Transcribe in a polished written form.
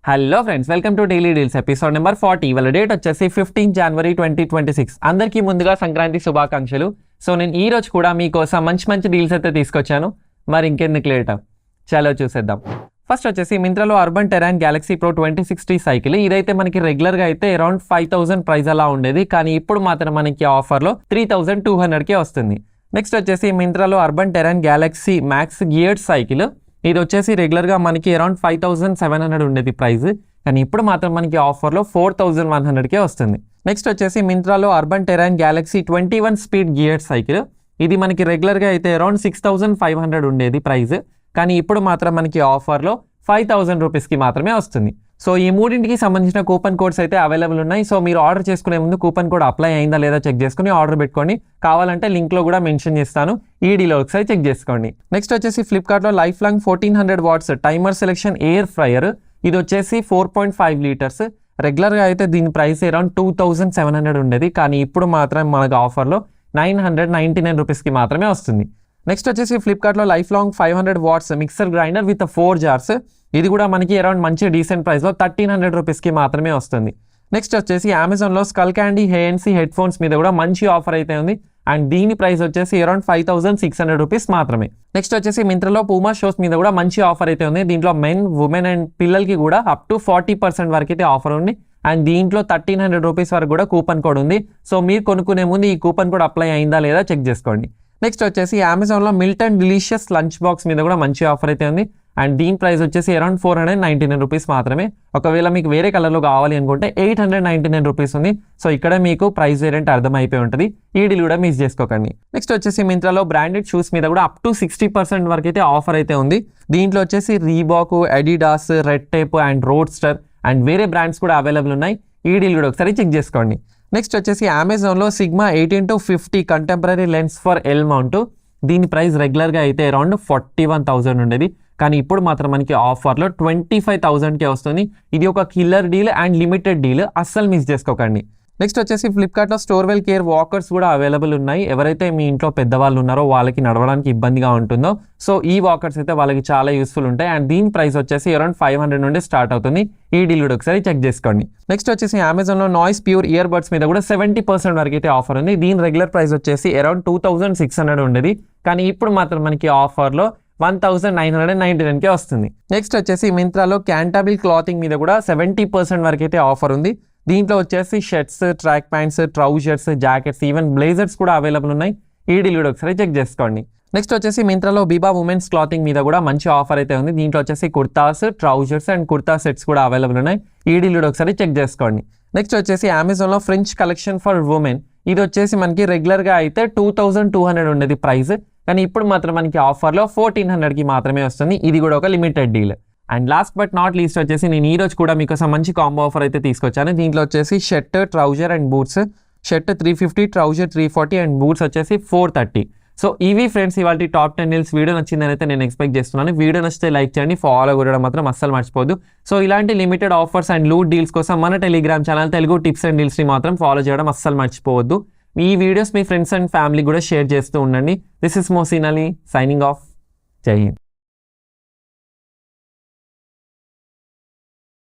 Hello friends, welcome to daily deals episode number 40. ఇవాళ date వచ్చేసి 15 జనవరి 2026. అందరికీ ముందుగా సంక్రాంతి శుభాకాంక్షలు. సో నేను ఈ రోజు కూడా మీకోసం మంచి డీల్స్ అయితే తీసుకొచ్చాను. మరి ఇంకెందుకు లేట్, చలో చూసేద్దాం. ఫస్ట్ వచ్చేసి మింత్రాలో అర్బన్ టెరాన్ గ్యాలక్సీ ప్రో 2060 సైకిల్. ఇదైతే మనకి రెగ్యులర్గా అయితే అరౌండ్ 5000 ప్రైస్ అలా ఉండేది, కానీ ఇప్పుడు మాత్రం మనకి ఆఫర్లో 3200కే వస్తుంది. నెక్స్ట్ వచ్చేసి మింత్రాలో అర్బన్ టెరాన్ గ్యాలక్సీ మ్యాక్స్ గియర్డ్ సైకిల్. ఇది వచ్చేసి రెగ్యులర్గా మనకి అరౌండ్ 5700 ఉండేది ప్రైస్, కానీ ఇప్పుడు మాత్రం మనకి ఆఫర్లో 4100కే వస్తుంది. నెక్స్ట్ వచ్చేసి మింత్రాలో అర్బన్ టెరాన్ గ్యాలక్సీ 21 స్పీడ్ గియర్డ్ సైకిల్. ఇది మనకి రెగ్యులర్గా అయితే అరౌండ్ 6500 ఉండేది ప్రైస్, కానీ ఇప్పుడు మాత్రం మనకి ఆఫర్లో 5000 రూపీస్కి మాత్రమే వస్తుంది. సో ఈ మూడింటికి సంబంధించిన కూపన్ కోడ్స్ అయితే అవైలబుల్ ఉన్నాయి. సో మీరు ఆర్డర్ చేసుకునే ముందు కూపన్ కోడ్ అప్లై అయిందా లేదా చెక్ చేసుకుని ఆర్డర్ పెట్టుకోండి. కావాలంటే లింక్లో కూడా మెన్షన్ చేస్తాను, ఈ డీలో ఒకసారి చెక్ చేసుకోండి. నెక్స్ట్ వచ్చేసి ఫ్లిప్కార్ట్లో life long 1400 watts timer selection air fryer. ఇది వచ్చేసి 4.5 లీటర్స్. రెగ్యులర్గా అయితే దీని ప్రైస్ అరౌండ్ 2700 ఉండేది, కానీ ఇప్పుడు మాత్రం మనకు ఆఫర్లో 999 రూపీస్కి మాత్రమే వస్తుంది. నెక్స్ట్ వచ్చేసి ఫ్లిప్కార్ట్లో life long 500 watts mixer grinder with 4 jars. ఇది కూడా మనకి అరౌండ్ మంచి డీసెంట్ ప్రైస్లో 1300 రూపీస్కి మాత్రమే వస్తుంది. నెక్స్ట్ వచ్చేసి అమెజాన్లో స్కల్ క్యాండీ హేఎన్సీ హెడ్ ఫోన్స్ మీద కూడా మంచి ఆఫర్ అయితే ఉంది, అండ్ దీని ప్రైస్ వచ్చేసి అరౌండ్ 5600 రూపీస్ మాత్రమే. నెక్స్ట్ వచ్చేసి మింత్రాలో పూమా షోస్ మీద కూడా మంచి ఆఫర్ అయితే ఉంది. దీంట్లో మెన్, ఉమెన్ అండ్ పిల్లలకి కూడా అప్ టు 40% వరకు అయితే ఆఫర్ ఉంది, అండ్ దీంట్లో 1300 రూపీస్ వరకు కూడా కూపన్ కోడ్ ఉంది. సో మీరు కొనుక్కునే ముందు ఈ కూపన్ కోడ్ అప్లై అయిందా లేదా చెక్ చేసుకోండి. నెక్స్ట్ వచ్చేసి అమెజాన్లో మిల్టన్ డిలీషియస్ లంచ్ బాక్స్ మీద కూడా మంచి ఆఫర్ అయితే ఉంది, అండ్ దీని ప్రైస్ వచ్చేసి అరౌండ్ 499 రూపీస్ మాత్రమే. ఒకవేళ మీకు వేరే కలర్లో కావాలి అనుకుంటే 899 రూపీస్ ఉంది. సో ఇక్కడ మీకు ప్రైస్ వేరియంట్ అర్థమైపోయి ఉంటుంది, ఈ డీల్ కూడా మిస్ చేసుకోకండి. నెక్స్ట్ వచ్చేసి మింత్రాలో బ్రాండెడ్ షూస్ మీద కూడా అప్ టు 60% వరకు అయితే ఆఫర్ అయితే ఉంది. దీంట్లో వచ్చేసి Reebok, Adidas, red tape and roadster and వేరే బ్రాండ్స్ కూడా అవైలబుల్ ఉన్నాయి, ఈ డీల్ కూడా ఒకసారి చెక్ చేసుకోండి. నెక్స్ట్ వచ్చేసి అమెజాన్లో sigma 18-50 contemporary lens for L mount. దీని ప్రైస్ రెగ్యులర్గా అయితే అరౌండ్ 41,000 ఉండేది, కానీ ఇప్పుడు మాత్రం మనకి ఆఫర్లో 25,000కే వస్తుంది. ఇది ఒక killer deal and limited deal, అస్సలు మిస్ చేసుకోకండి. నెక్స్ట్ వచ్చేసి ఫ్లిప్కార్ట్లో స్టోర్వెల్ కేర్ వాకర్స్ కూడా అవైలబుల్ ఉన్నాయి. ఎవరైతే మీ ఇంట్లో పెద్దవాళ్ళు ఉన్నారో వాళ్ళకి నడవడానికి ఇబ్బందిగా ఉంటుందో, సో ఈ వాకర్స్ అయితే వాళ్ళకి చాలా యూస్ఫుల్ ఉంటాయి, అండ్ దీని ప్రైస్ వచ్చేసి అరౌండ్ 500 నుండి స్టార్ట్ అవుతుంది, ఈ డీల్ కూడా ఒకసారి చెక్ చేసుకోండి. నెక్స్ట్ వచ్చేసి అమెజాన్లో నాయిస్ ప్యూర్ ఇయర్ బడ్స్ మీద కూడా 70% వరకు అయితే ఆఫర్ ఉంది. దీని రెగ్యులర్ ప్రైస్ వచ్చేసి అరౌండ్ 2600 ఉండేది, కానీ ఇప్పుడు మాత్రం మనకి ఆఫర్లో 1999కే వస్తుంది. నెక్స్ట్ వచ్చేసి మింత్రాలో క్యాంటాబిల్ క్లాతింగ్ మీద కూడా 70% వరకు అయితే ఆఫర్ ఉంది. దీంట్లో వచ్చేసి shirts, track pants, trousers, jackets, even blazers కూడా అవైలబుల్ ఉన్నాయి, ఈ డీల్ కూడా ఒకసారి చెక్ చేసుకోండి. నెక్స్ట్ వచ్చేసి మింత్రాలో బిబా ఉమెన్స్ క్లాతింగ్ మీద కూడా మంచి ఆఫర్ అయితే ఉంది. దీంట్లో వచ్చేసి kurtas, trousers and kurta sets కూడా అవైలబుల్ ఉన్నాయి, ఈ డీల్ కూడా ఒకసారి చెక్ చేసుకోండి. నెక్స్ట్ వచ్చేసి అమెజాన్లో ఫ్రెంచ్ కలెక్షన్ ఫర్ ఉమెన్. ఇది వచ్చేసి మనకి రెగ్యులర్గా అయితే 2200 ఉండేది ప్రైస్, కానీ ఇప్పుడు మాత్రం మనకి ఆఫర్లో 1400కి మాత్రమే వస్తుంది, ఇది కూడా ఒక limited deal. And last but not least వచ్చేసి నేను ఈ రోజు కూడా మీకోసం మంచి కాంబో ఆఫర్ అయితే తీసుకొచ్చాను. దీంట్లో వచ్చేసి shirt, trouser and boots. Shirt 350, trouser 340 and boots వచ్చేసి 430. సో ఇవి ఫ్రెండ్స్ ఇవాళ టాప్ 10 డీల్స్. వీడియో నచ్చిందని అయితే నేను ఎక్స్పెక్ట్ చేస్తున్నాను. వీడియో నచ్చితే లైక్ చేయండి, ఫాలో కూడా మాత్రం అస్సలు మర్చిపోద్దు. సో ఇలాంటి limited offers and loot deals కోసం మన Telegram channel Telugu tips and డీల్స్ని మాత్రం ఫాలో చేయడం అస్సలు మర్చిపోవద్దు. ఈ వీడియోస్ మీ ఫ్రెండ్స్ అండ్ ఫ్యామిలీ కూడా షేర్ చేస్తూ ఉండండి. This is Mohsin Ali signing off. Jai Hind.